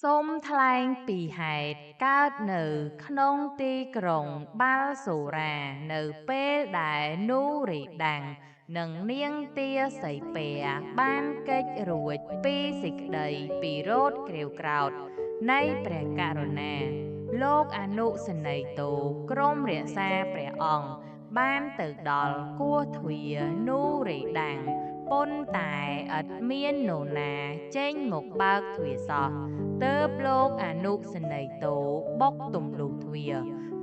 សូមថ្លែងពីហេតុកើតនៅក្នុងទីក្រុងបាល់សូរ៉ានៅពេលដែលនូរីដាំងនិងនាងទាសីពែបានគេចរួចពីសេចក្តីពិរោធក្រេវក្រោធនៃព្រះករុណាលោកអនុសេនីយ៍តូក្រុមរក្សាព្រះអង្គបានទៅដល់គោះទ្វារនូរីដាំងប៉ុន្តែឥតមាននរណាចេញមកបើកទ្វារសោះទើបលោកអនុសេនីយ៍តូបុកទម្លុះទ្វារ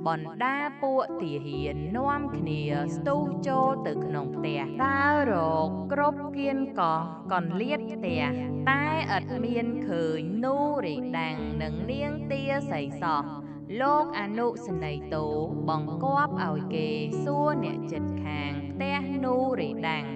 បណ្ដាពួកទាហាននាំគ្នាស្ទុះចូលទៅក្នុងផ្ទះដើររកគ្រប់គៀនកោះកន្លៀតផ្ទះតែឥតមានឃើញនូរីដាំងនិងនាងទាសីសោះលោកអនុសេនីយ៍តូបង្គាប់ឲ្យគេសួរអ្នកជិតខាងផ្ទះនូរីដាំង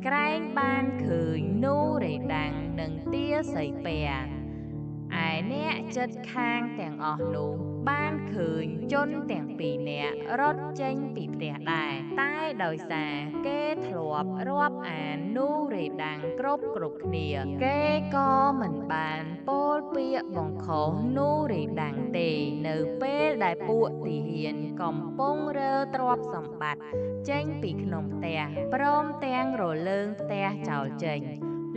ក្រែងបានឃើញនូរីដាំងនិងទាសីពែឯអ្នកចិត្តខាងទាំងអស់នោះបានឃើញជនទាំងពីរនាក់រត់ចេញពីផ្ទះដែរតែដោយសារគេធ្លាប់រាប់អាននូរីដាំងគ្រប់គ្នាគេក៏មិនបានពោលពាក្យបង្ខុសនូរីដាំងទេនៅពេលដែលពួកទាហានកំពុងរើទ្រព្យសម្បត្តិចេញពីក្នុងផ្ទះព្រមទាំងរលើងផ្ទះចោលចេញ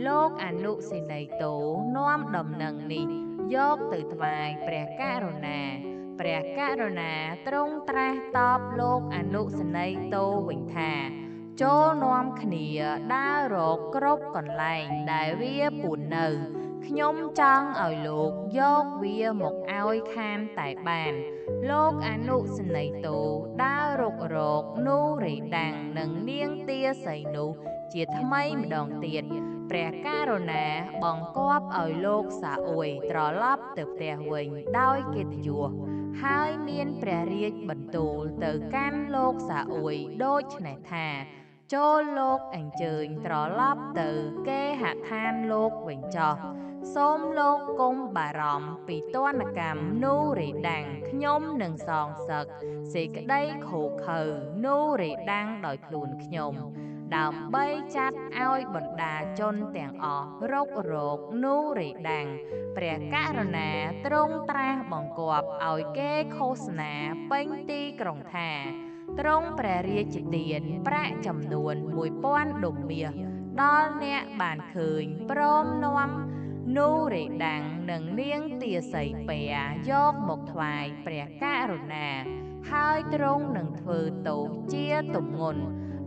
លោកអនុសេនីយ៍តូនាំដំណឹងនេះយកទៅថ្វាយព្រះករុណាព្រះករុណាទ្រង់ត្រាស់តបលោកអនុសេនីយ៍តូវិញថាចូលនាំគ្នាដើររកគ្រប់កន្លែងដែលវាពួននៅខ្ញុំចង់ឲ្យលោកយកវាមកឲ្យខានតែបានលោកអនុសេនីយ៍តូដើររុករកនូរីដាំងនិងនាងទាសីនោះជាថ្មីម្ដងទៀតព្រះករុណាបង្គាប់ឲ្យលោកសាអ៊ុយត្រឡប់ទៅផ្ទះវិញដោយកិត្តិយសហើយមានព្រះរាជបន្ទូលទៅកាន់លោកសាអ៊ុយដូចនេះថាចូលលោកអញ្ជើញត្រឡប់ទៅគេហដ្ឋានលោកវិញចុះសូមលោកកុំបារម្ភពីទណ្ឌកម្មនូរីដាំងខ្ញុំនឹងសងសឹកសេចក្តីឃោរឃៅនូរីដាំងដោយខ្លួនខ្ញុំដើម្បីចាត់ឲ្យបណ្ដាជនទាំងអស់រុករកនូរីដាំងព្រះករុណាទ្រង់ត្រាស់បង្គាប់ឲ្យគេឃោសនាពេញទីក្រុងថាទ្រង់ព្រះរាជទានប្រាក់ចំនួន1000ដុំមាសដល់អ្នកបានឃើញព្រមនាំនូរីដាំងនិងនាងទាសីពែយកមកថ្វាយព្រះករុណាហើយទ្រង់នឹងធ្វើទោសជាទម្ងន់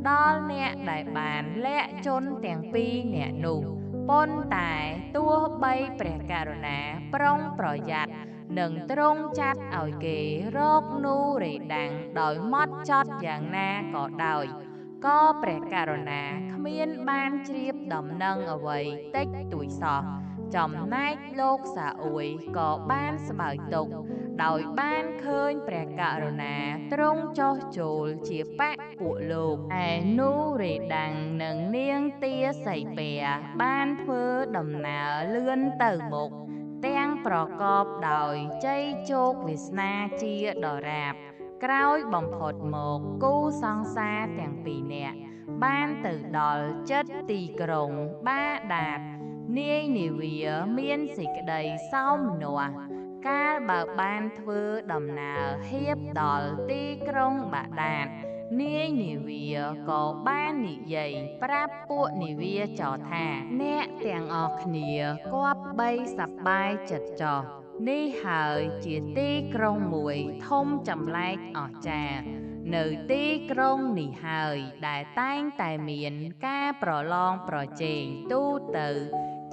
ដល់អ្នកដែលបានលាក់ជនទាំងពីរនាក់នោះប៉ុន្តែទោះបីព្រះករុណាប្រុងប្រយ័ត្ននឹងទ្រង់ចាត់ឲ្យគេរកនូរីដាំងដោយម៉ត់ចត់យ៉ាងណាក៏ដោយក៏ព្រះករុណាគ្មានបានជ្រាបដំណឹងអ្វីតិចតួចសោះចំណែកលោកសាអ៊ុយក៏បានស្បើយទុក្ខដោយបានឃើញព្រះករុណាទ្រង់ចុះចូលជាបក្សពួកលោកឯនូរីដាំងនិងនាងទាសីពែបានធ្វើដំណើរលឿនទៅមុខទាំងប្រកបដោយជ័យជោគវាសនាជាដរាបក្រោយបំផុតមកគូសង្សារទាំងពីរនាក់បានទៅដល់ជិតទីក្រុងបាដាតនាយនាវាមានសេចក្តីសោមនស្សកាលបើបានធ្វើដំណើរហៀបដល់ទីក្រុងបាដាតនាយនាវាក៏បាននិយាយប្រាប់ពួកនាវាចោថាអ្នកទាំងអស់គ្នាគប្បីសប្បាយចិត្តចោះនេះហើយជាទីក្រុងមួយធំចម្លែកអស្ចារ្យនៅទីក្រុងនេះហើយដែលតែងតែមានការប្រឡងប្រជែងទូទៅ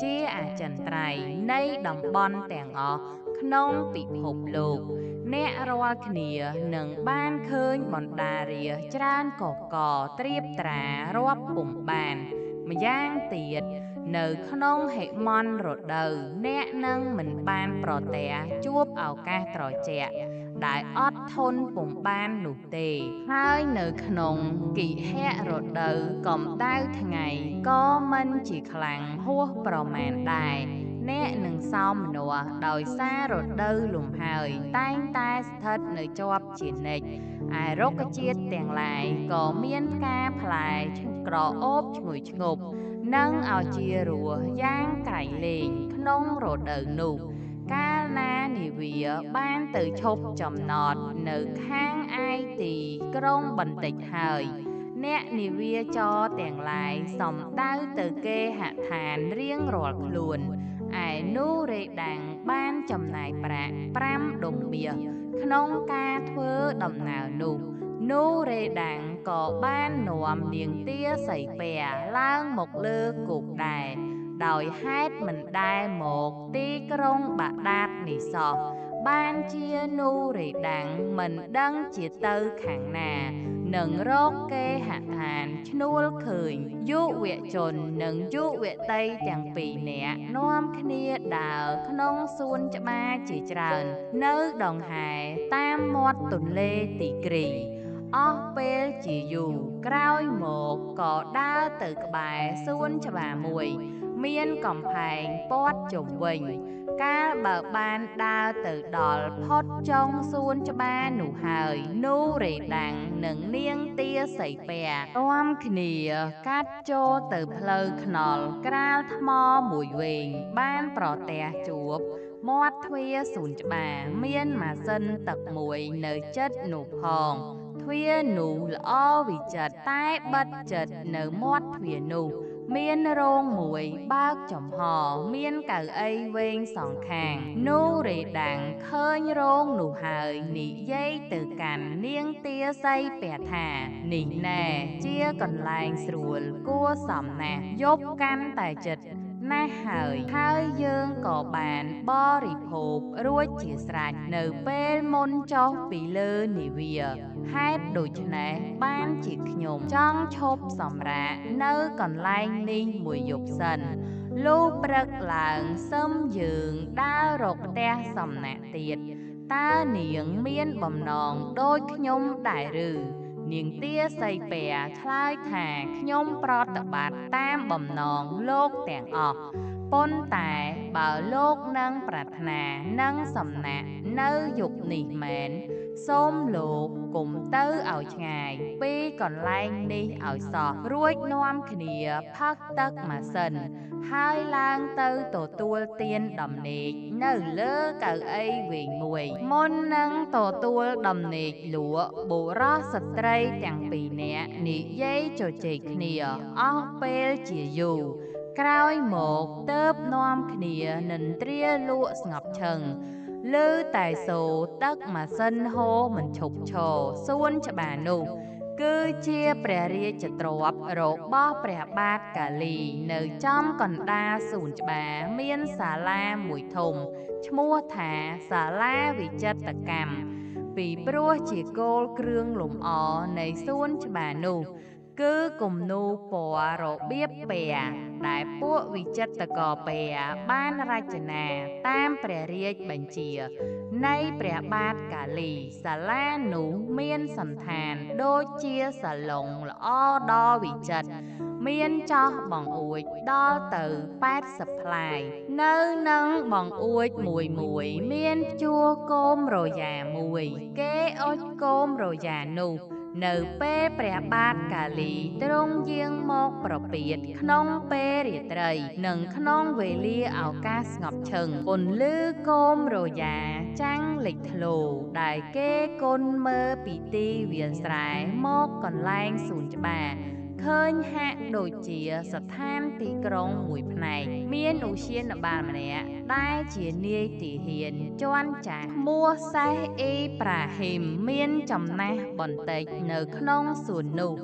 ជាអចិន្ត្រៃយ៍នៃតំបន់ទាំងអស់ក្នុងពិភពលោកអ្នករាល់គ្នានឹងបានឃើញបណ្ដារាច្រើនកកត្រៀបត្រារាប់ពុំបានម្យ៉ាងទៀតនៅក្នុងហិមន្តរដូវអ្នកនឹងមិនបានប្រទះជួបឱកាសត្រជាក់ដែលអត់ធន់ពុំបាននោះទេហើយនៅក្នុងគិហៈរដូវកម្ដៅថ្ងៃក៏មិនជាខ្លាំងហួសប្រមាណដែរអ្នកនឹងសោមនស្សដោយសាររដូវលំហើយតែងតែស្ថិតនៅជាប់ជានិច្ចឯរុក្ខជាតិទាំងឡាយក៏មានផ្កាផ្លែក្រអូបឈ្ងុយឈ្ងប់និងឲ្យជារសយ៉ាងក្រៃលែងក្នុងរដូវនោះ កាលណានាវាបានទៅឈប់ចំណតនៅខាងឯទីក្រុងបន្តិចហើយអ្នកនាវាចរទាំងឡាយសំដៅទៅគេហដ្ឋានរៀងរាល់ខ្លួនឯនូរេដាំងបានចំណាយប្រាក់5ដុំមាសក្នុងការធ្វើដំណើរនោះនូរេដាំងក៏បាននាំនាងទាសីពែឡើងមកលើគោកដែរដោយហេតុមិនដែលមកទីក្រុងបាដាតនេះសោះបានជានូរេដាំងមិនដឹងជាទៅខាងណានឹងរកគេហដ្ឋានឈ្នួលឃើញយុវជននិងយុវតីទាំងពីរនាក់នាំគ្នាដើរក្នុងសួនច្បារជាច្រើននៅដង្ហែតាមមាត់ទន្លេទីគ្រីអស់ពេលជាយូរក្រោយមកក៏ដើរទៅក្បែរសួនច្បារមួយមានកំផែងព័ទ្ធជុំវិញកាលបើបានដើរទៅដល់ផុតចុងសួនច្បារនោះហើយនូរេដាំងនិងនាងទាសីពែនាំគ្នាកាត់ចូលទៅផ្លូវថ្នល់ក្រាលថ្មមួយវែងបានប្រទះជួបមាត់ទ្វារសួនច្បារមានម៉ាស៊ីនទឹកមួយនៅជិតនោះផងទ្វារនោះល្អវិចិត្រតែបិទជិតនៅមាត់ទ្វារនោះមានរោងមួយបើកចំហមានកៅអីវែងសងខាងនូរេដាំងឃើញរោងនោះហើយនិយាយទៅកាន់នាងទាសីពែថានេះណែជាកន្លែងស្រួលគួរសមណាស់យប់កាន់តែចិត្តណាស់ហើយយើងក៏បានបរិភោគរួចជាស្រេចនៅពេលមុនចុះពីលើនាវាហេតុដូច្នេះបានជាខ្ញុំចង់ឈប់សម្រាកនៅកន្លែងនេះមួយយប់សិនលុះព្រឹកឡើងសឹមយើងដើររកផ្ទះសំណាក់ទៀតតើនាងមានបំណងដូចខ្ញុំដែរឬនាងទាសីពែឆ្លើយថាខ្ញុំប្រតិបត្តិតាមបំណងលោកទាំងអស់ប៉ុន្តែបើលោកនឹងប្រាថ្នានឹងសំណាក់នៅយុគនេះមែនសូមលោកកុំទៅឲ្យឆ្ងាយពីកន្លែងនេះឲ្យសោះរួចនាំគ្នាផឹកទឹកម៉ាស៊ីនហើយឡើងទៅទទួលទានដំណេកនៅលើកៅអីវែងមួយមុននឹងទទួលដំណេកលក់បុរសស្ត្រីទាំងពីរនាក់និយាយជជែកគ្នាអស់ពេលជាយូរក្រោយមកទើបនាំគ្នានិន្ទ្រាលក់ស្ងប់ឈឹងលើតែសូរទឹកម៉ាស៊ីនហូរមិនឈប់ឈរសួនច្បារនោះគឺជាព្រះរាជទ្រព្យរបស់ព្រះបាទកាលីនៅចំកណ្ដាលសួនច្បារមានសាលាមួយធំឈ្មោះថាសាលាវិចិត្រកម្មពីព្រោះជាគោលគ្រឿងលម្អនៃសួនច្បារនោះគឺគំនូរពណ៌របៀបពែដែលពួកវិចិត្រករពែបានរចនាតាមព្រះរាជបញ្ជានៃព្រះបាទកាលីសាលានោះមានសន្តានដូចជាសាឡុងល្អដ៏វិចិត្រមានចោះបង្អួចដល់ទៅ80ផ្លែនៅនឹងបង្អួចមួយមានព្យួរគោមរយ៉ាមួយគេអុជគោមរយ៉ានោះនៅពេលព្រះបាទកាលីទ្រង់យាងមកប្រពៀតក្នុងពេលរាត្រីនិងក្នុងវេលាឱកាសស្ងប់ឈឹងពន្លឺគោមរយ៉ាចាំងលេចធ្លោដែលគេគុនមើលពីទីវាលស្រែមកកន្លែងសួនច្បារឃើញហាក់ដូចជាស្ថានទីក្រុងមួយផ្នែកមានឧស្សាហបាលម្នាក់ដែលជានាយទាហានជាន់ចាស់ឈ្មោះសេះអ៊ីប្រាហ៊ីមមានចំណាស់បន្តិចនៅក្នុងសួននោះ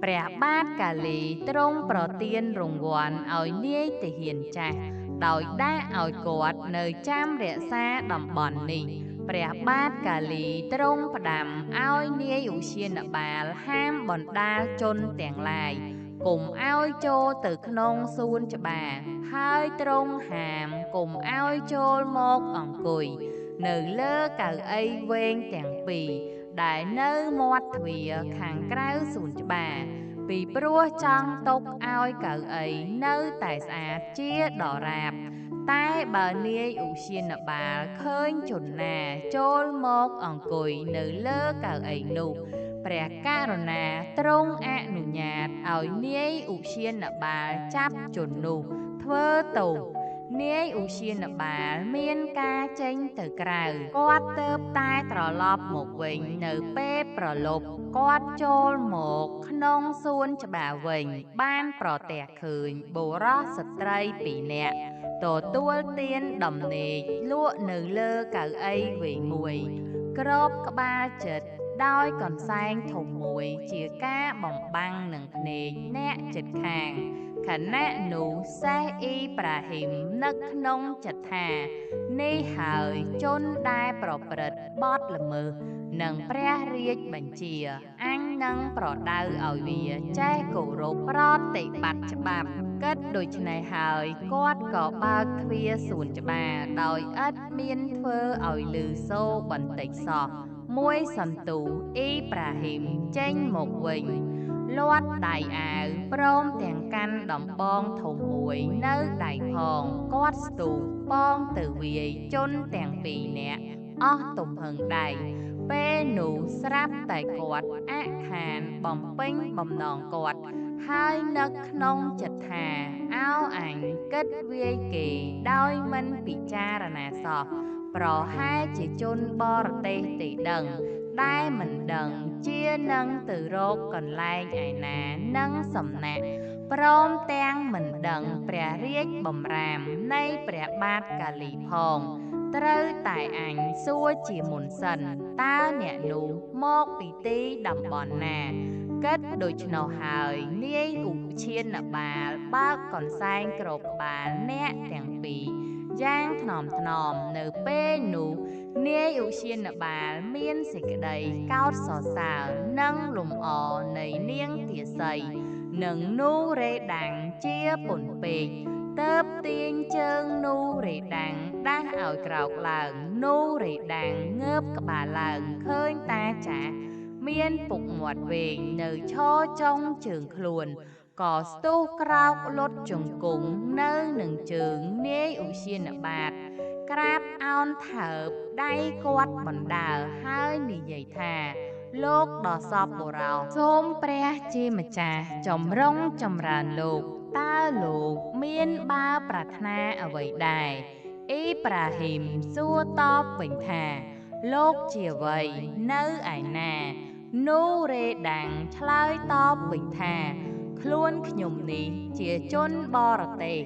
ព្រះបាទកាលីទ្រង់ប្រទានរង្វាន់ឲ្យនាយទាហានចាស់ដោយដាក់ឲ្យគាត់នៅចាំរក្សាតំបន់នេះព្រះបាទកាលីទ្រង់ផ្ដាំឲ្យនាយឧស្សាហបាលហាមបណ្ដាលជនទាំងឡាយកុំឲ្យចូលទៅក្នុងសួនច្បារហើយទ្រង់ហាមកុំឲ្យចូលមកអង្គុយនៅលើកៅអីវែងទាំងពីរដែលនៅមាត់ទ្វារខាងក្រៅសួនច្បារពីព្រោះចង់ទុកឲ្យកៅអីនៅតែស្អាតជាដរាបតែបើនាយឧស្សាហបាលឃើញជនណាចូលមកអង្គុយនៅលើកៅអីនោះព្រះករុណាទ្រង់អនុញ្ញាតឲ្យនាយឧស្សាហបាលចាប់ជននោះធ្វើទោស នាយឧទ្យានបាលមានការចេញទៅក្រៅគាត់ទើបតែត្រឡប់មកវិញនៅពេលប្រលប់គាត់ចូលមកក្នុងសួនច្បារវិញបានប្រទះឃើញបុរសស្ត្រីពីរនាក់ទទួលទានដំណេកលក់នៅលើកៅអីវែងមួយគ្របក្បាលចិត្តដោយកន្សែងធំមួយជាការបំបាំងនឹងភ្នែកអ្នកជិតខាងខណៈនោះសេះអ៊ីប្រាហ៊ីមនឹកក្នុងចិត្តថានេះហើយជនដែលប្រព្រឹត្តបទល្មើសនឹងព្រះរាជបញ្ជាអញនឹងប្រដៅឲ្យវាចេះគោរពប្រតិបត្តិច្បាប់គិតដូច្នេះហើយគាត់ក៏បើកទ្វារសួនច្បារដោយឥតមានធ្វើឲ្យឮសូរបន្តិចសោះមួយសន្ទុះអ៊ីប្រាហ៊ីមចេញមកវិញលាត់ដៃអាវព្រមទាំងកាន់ដំបងធំមួយនៅដៃផងគាត់ស្ទុះបងទៅវាយជនទាំងពីរនាក់អស់ទំហឹងដៃពេលនោះស្រាប់តែគាត់អខានបំពេញបំណងគាត់ហើយនឹកក្នុងចិត្តថាអោអញគិតវាយគេដោយមិនពិចារណាសោះប្រហែលជាជនបរទេសទេដឹងដែលមិនដឹងជានឹងទៅរកកន្លែងឯណានឹងសំណាក់ព្រមទាំងមិនដឹងព្រះរាជបម្រាមនៃព្រះបាទកាលីផងត្រូវតែអញសួរជាមុនសិនតើអ្នកនោះមកពីទីតំបន់ណាគិតដូច្នោះហើយនាយឧឈានបាលបើកកន្សែងគ្របក្បាលអ្នកទាំងពីរយ៉ាងថ្នមនៅពេលនោះនាយឧឈានបាលមានសេចក្តីកោតសរសើរនិងលំអនៃនាងទាសីនិងនូរេដាំងជាពន់ពេកទើបទាញជើងនូរេដាំងដាស់ឲ្យក្រោកឡើងនូរេដាំងងើបក្បាលឡើងឃើញតាចាស់មានពុកមាត់វែងនៅឈរចុងជើងខ្លួនក៏ស្ទុះក្រោកលុតជង្គង់នៅនឹងជើងនាយឧទ្យានបាទក្រាបអោនថើបដៃគាត់បណ្ដើរហើយនិយាយថាលោកដ៏សប្បុរសសូមព្រះជាម្ចាស់ចម្រុងចម្រើនលោកតើលោកមានបើប្រាថ្នាអ្វីដែរអ៊ីប្រាហ៊ីមសួរតបវិញថាលោកជាអ្វីនៅឯណានូរេដាំងឆ្លើយតបវិញថាខ្លួនខ្ញុំនេះជាជនបរទេស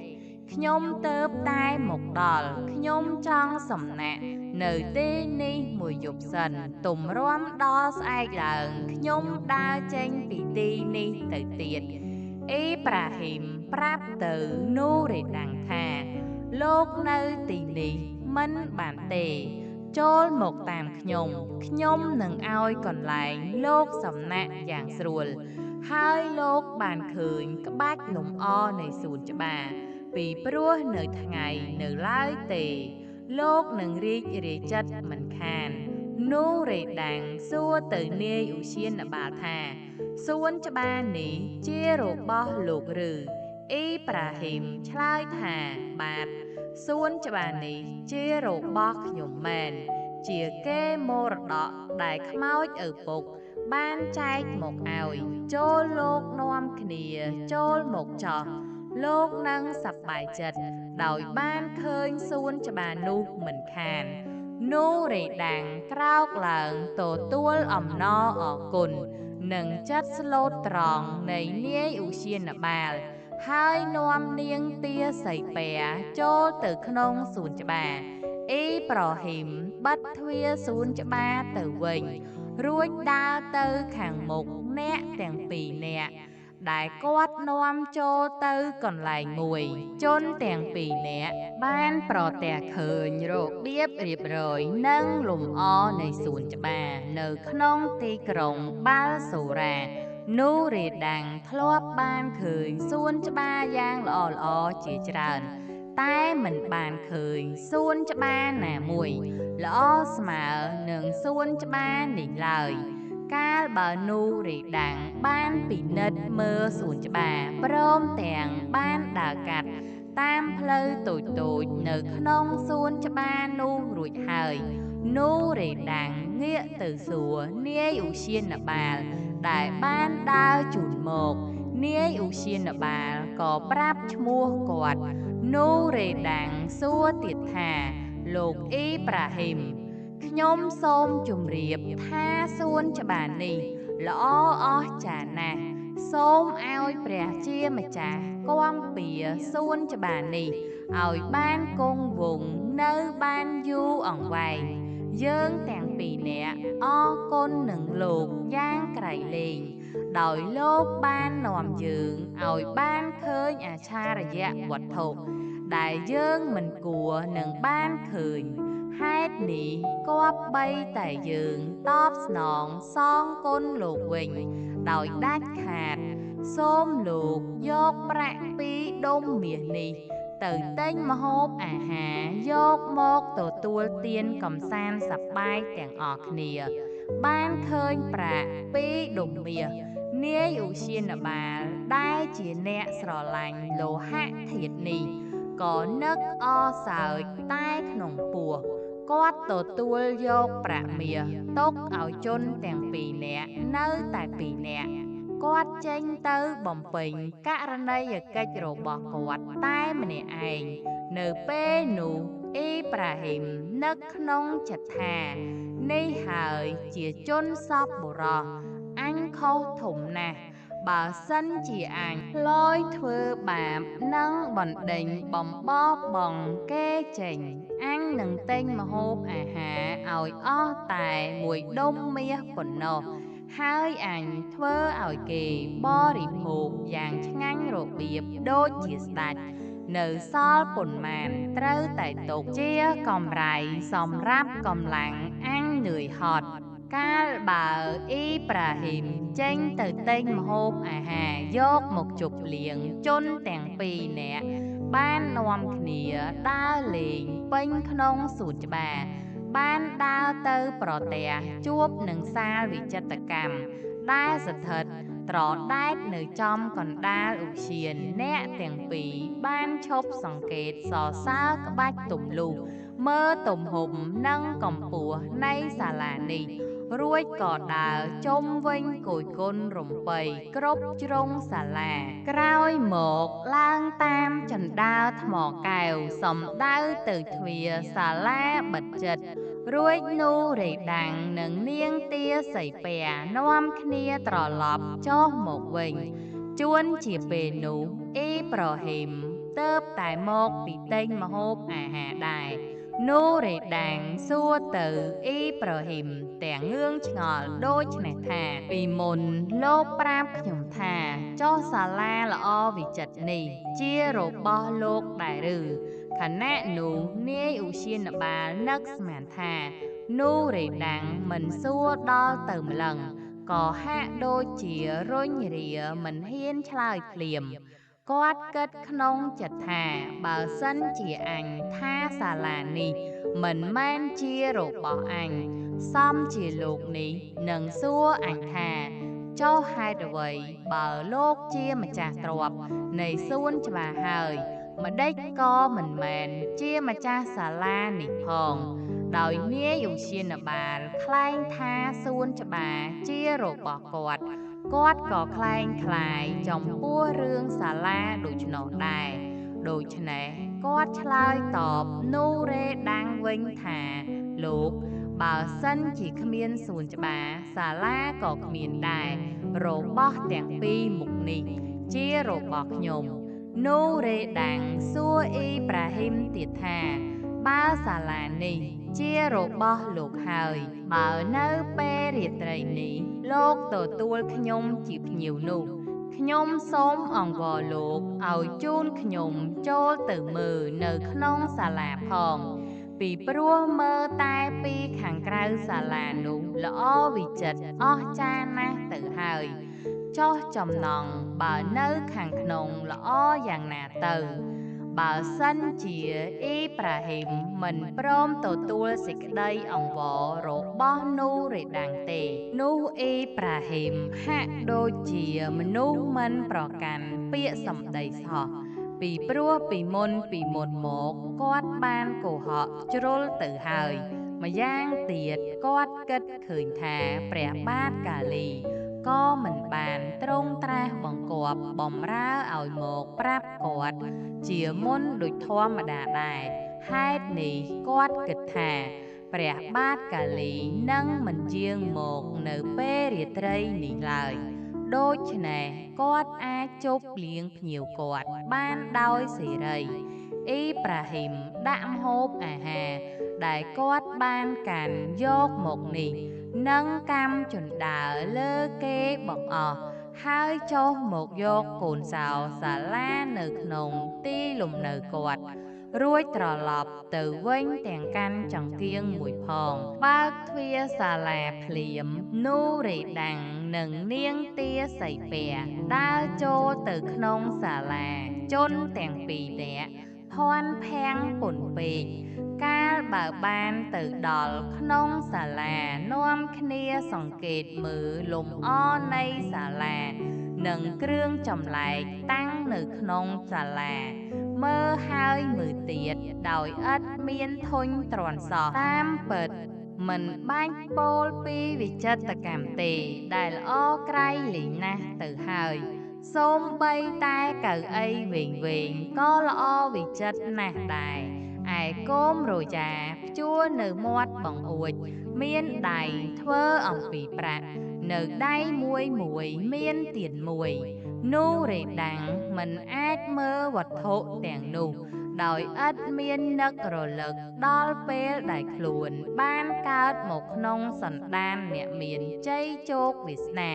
ខ្ញុំទើបតែមកដល់ខ្ញុំចង់សំណាក់នៅទីនេះមួយយប់សិនទុំរាំដល់ស្អែកឡើងខ្ញុំដើរចេញពីទីនេះទៅទៀតអ៊ីប្រាហ៊ីមប្រាប់ទៅនូរេដាំងថាលោកនៅទីនេះមិនបានទេចូលមកតាមខ្ញុំនឹងឲ្យកន្លែងលោកសំណាក់យ៉ាងស្រួលហើយលោកបានឃើញក្បាច់លំអនៃសួនច្បារពីព្រោះនៅថ្ងៃនៅឡើយទេលោកនឹងរីករាយចិត្តមិនខាននូរេដាំងសួរទៅនាយឧទ្យានបាលថាសួនច្បារនេះជារបស់លោកឬអ៊ីប្រាហ៊ីមឆ្លើយថាបាទសួនច្បារនេះជារបស់ខ្ញុំមែនជាគេមរតកដែលខ្មោចឪពុកបានចែកមកឲ្យចូលលោកនាំគ្នាចូលមកចោះលោកនឹងសប្បាយចិត្តដោយបានឃើញសួនច្បារនោះមិនខាននូរេដាំងក្រោកឡើងទទួលអំណរអគុណនិងចិត្តស្លូតត្រង់នៃនាយឧទ្យានបាលហើយនាំនាងទាសីពែចូលទៅក្នុងសួនច្បារអ៊ីប្រាហ៊ីមបិទទ្វារសួនច្បារទៅវិញរួចដើរទៅខាងមុខអ្នកទាំងពីរនាក់ដែលគាត់នាំចូលទៅកន្លែងមួយជនទាំងពីរនាក់បានប្រទះឃើញរបៀបរៀបរយនិងលំអនៃសួនច្បារនៅក្នុងទីក្រុងបាល់សូរ៉ានូរេដាំងធ្លាប់បានឃើញសួនច្បារយ៉ាងល្អជាច្រើនតែមិនបានឃើញសួនច្បារណាមួយល្អស្មើនឹងសួនច្បារនេះឡើយកាលបើនូរេដាំងបានពិនិត្យមើលសួនច្បារព្រមទាំងបានដើរកាត់តាមផ្លូវតូចនៅក្នុងសួនច្បារនោះរួចហើយនូរេដាំងងាកទៅសួរនាយឧទ្យានបាលដែលបានដើរជូនមកនាយឧទ្យានបាលក៏ប្រាប់ឈ្មោះគាត់ នូរេដាំងសួរទៀតថាលោកអ៊ីប្រាហ៊ីមខ្ញុំសូមជម្រាបថាសួនច្បារនេះល្អអស្ចារ្យណាស់សូមឲ្យព្រះជាម្ចាស់គាំពៀសួនច្បារនេះឲ្យបានគង់វង្សនៅបានយូរអង្វែងយើងទាំងពីរនាក់អរគុណនឹងលោកយ៉ាងក្រៃលែងដោយលោកបាននាំយើងឲ្យបានឃើញអច្ឆរិយវត្ថុដែលយើងមិនគួរនឹងបានឃើញហេតុនេះគប្បីតែយើងតបស្នងសងគុណលោកវិញដោយដាច់ខាតសូមលោកយកប្រាក់ពីដុំមាសនេះទៅទិញម្ហូបអាហារយកមកទទួលទានកំសាន្តសប្បាយទាំងអស់គ្នាបានឃើញប្រាក់ពីដុំមាសនាយឧទ្យានបាលដែលជាអ្នកស្រឡាញ់លោហៈធាតុនេះក៏នឹកអសើចតែក្នុងពោះគាត់ទទួលយកប្រាក់មាសទុកឲ្យជនទាំងពីរនាក់នៅតែពីរនាក់គាត់ចេញទៅបំពេញករណីយកិច្ចរបស់គាត់តែម្នាក់ឯងនៅពេលនោះអ៊ីប្រាហ៊ីមនឹកក្នុងចិត្តថានេះហើយជាជនសប្បុរសអញខុសធំណាស់បើសិនជាអញលយធ្វើបាបនឹងបណ្ដេញបំបោបងគេចេញអញនឹងទិញម្ហូបអាហារឲ្យអស់តែមួយដុំមាសប៉ុណ្ណោះហើយអញធ្វើឲ្យគេបរិភោគយ៉ាងឆ្ងាញ់របៀបដូចជាស្ដេចនៅសល់ប៉ុន្មានត្រូវតែទុកជាកម្រៃសម្រាប់កម្លាំងអញនឿយហត់កាលបើអ៊ីប្រាហ៊ីមចេញទៅទិញម្ហូបអាហារយកមកជប់លៀងជនទាំងពីរនាក់បាននាំគ្នាដើរលេងពេញក្នុងសួនច្បារបានដើរទៅប្រទះជួបនឹងសាលវិចិត្រកម្មដែលស្ថិតត្រដែតនៅចំកណ្ដាលឧទ្យានអ្នកទាំងពីរបានឈប់សង្កេតសរសើរក្បាច់ទម្លុះមើលទំហំនិងកម្ពស់នៃសាលានេះរួចក៏ដើរជុំវិញគយគន់រំពៃគ្រប់ជ្រុងសាលាក្រោយមកឡើងតាមជណ្ដើរថ្មកែវសំដៅទៅទ្វារសាលាបិទជិតរួចនូរេដាំងនិងនាងទាសីពែនាំគ្នាត្រឡប់ចុះមកវិញជួនជាពេលនោះអ៊ីប្រាហ៊ីមទើបតែមកពីទិញម្ហូបអាហារដែរនូរេដាំងសួរទៅអ៊ីប្រាហ៊ីមទាំងងឿងឆ្ងល់ដូចនេះថាពីមុនលោកប្រាប់ខ្ញុំថាចុះសាលាល្អវិចិត្រនេះជារបស់លោកដែរឬខណៈនោះនាយឧទ្យានបាលនឹកស្មានថានូរេដាំងមិនសួរដល់ទៅម្លឹងក៏ហាក់ដូចជារុញរាមិនហ៊ានឆ្លើយភ្លាមគាត់គិតក្នុងចិត្តថាបើសិនជាអញថាសាលានេះមិនមែនជារបស់អញសមជាលោកនេះនឹងសួរអញថាចុះហេតុអ្វីបើលោកជាម្ចាស់ទ្រព្យនៃសួនច្បារហើយម្ដេចក៏មិនមែនជាម្ចាស់សាលានេះផងដោយនាយឧទ្យានបាលថ្លែងថាសួនច្បារជារបស់គាត់ក៏คล้ายคลายចំពោះរឿងសាលាដូច្នោះដែរដូច្នេះគាត់ឆ្លើយតបនូរេដាំងវិញថាលោកបើសិនជាគ្មានសួនច្បារសាលាក៏គ្មានដែររបស់ទាំងពីរមុខនេះជារបស់ខ្ញុំនូរេដាំងសួរអ៊ីប្រាហ៊ីមទៀតថាបើសាលានេះជារបស់លោកហើយបើនៅពេលរាត្រីនេះលោកទទួលខ្ញុំជាភ្ញៀវនោះខ្ញុំសូមអង្វរលោកឲ្យជូនខ្ញុំចូលទៅមើលនៅក្នុងសាលាផងពីព្រោះមើលតែពីខាងក្រៅសាលានោះល្អវិចិត្រអស្ចារ្យណាស់ទៅហើយចុះចំណងបើនៅខាងក្នុងល្អយ៉ាងណាទៅបើសិនជាអ៊ីប្រាហ៊ីមមិនព្រមទទួលសេចក្តីអង្វររបស់នូរេដាំងទេនោះអ៊ីប្រាហ៊ីមហាក់ដូចជាមនុស្សមិនប្រកាន់ពាក្យសម្ដីសោះពីព្រោះពីមុនមកគាត់បានកុហកជ្រុលទៅហើយម្យ៉ាងទៀតគាត់គិតឃើញថាព្រះបាទកាលីក៏មិនបានទ្រង់ត្រាស់បង្គាប់បំរើឲ្យមកប្រាប់គាត់ ជាមុនដូចធម្មតាដែរហេតុនេះគាត់គិតថាព្រះបាទកាលីនឹងមិនយាងមកនៅពេលរាត្រីនេះឡើយដូច្នេះគាត់អាចជប់លៀងភ្ញៀវគាត់បានដោយសេរីអ៊ីប្រាហ៊ីមដាក់ម្ហូបអាហារដែលគាត់បានកាន់យកមកនេះនឹងកម្មជណ្ដើរលើគេបង្អស់ហើយចុះមកយកកូនសោសាឡានៅក្នុងទីលំនៅគាត់រួចត្រឡប់ទៅវិញទាំងកាន់ចង្គៀងមួយផងបើកទ្វារសាលាភ្លាមនូរេដាំងនិងនាងទាសីពះដើរចូលទៅក្នុងសាលាជនទាំងពីរនាក់ភ័ន្តភាំងពន់ពេកកាលបើបានទៅដល់ក្នុងសាលានាំគ្នាសង្កេតមើលលំអនៃសាលានិងគ្រឿងចម្លែកតាំងនៅក្នុងសាលាមើលហើយមើលទៀតដោយឥតមានធុញទ្រាន់សោះតាមពិតមិនបាច់ពោលពីវិចិត្រកម្មទេដែលល្អក្រៃលែងណាស់ទៅហើយសូម្បីតែកៅអីវែងក៏ល្អវិចិត្រណាស់ដែរឯគោមរយ៉ាព្យួរនៅមាត់បង្អួចមានដៃធ្វើអំពីប្រាក់នៅដៃមួយមានទៀនមួយនូរេដាំងមិនអាចមើលវត្ថុទាំងនោះដោយឥតមាននឹករលឹកដល់ពេលដែលខ្លួនបានកើតមកក្នុងសន្តានអ្នកមានជ័យជោគវាសនា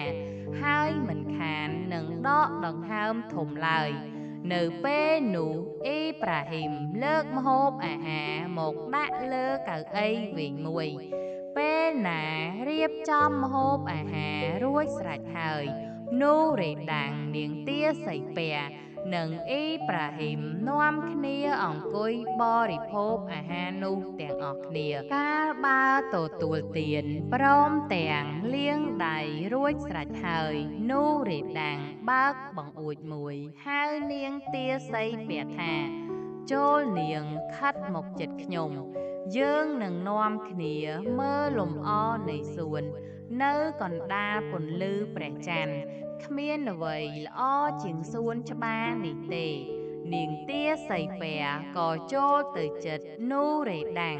ហើយមិនខាននឹងដកដង្ហើមធំឡើយនៅពេលនោះអ៊ីប្រាហ៊ីមលើកម្ហូបអាហារមកដាក់លើកៅអីវែងមួយពេលណារៀបចំម្ហូបអាហាររួចស្រេចហើយនូរេដាំងនាងទាសីពះនិងអ៊ីប្រាហ៊ីមនាំគ្នាអង្គុយបរិភោគអាហារនោះទាំងអស់គ្នាកាលបើទទួលទានព្រមទាំងលាងដៃរួចស្រេចហើយនូរេដាំងបើកបង្អួចមួយហៅនាងទាសីពះថាចូលនាងខិតមកជិតខ្ញុំយើងនឹងនាំគ្នាមើលលំអនៃសួននៅកណ្ដាលពន្លឺព្រះច័ន្ទគ្មានអ្វីល្អជាងសួនច្បារនេះទេនាងទាសីពះក៏ចូលទៅជិតនូរេដាំង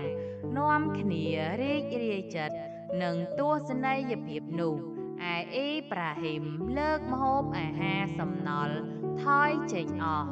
នាំគ្នារីករាយចិត្តនឹងទស្សនីយភាពនោះឯអ៊ីប្រាហ៊ីមលើកម្ហូបអាហារសំណល់ថយចេញអស់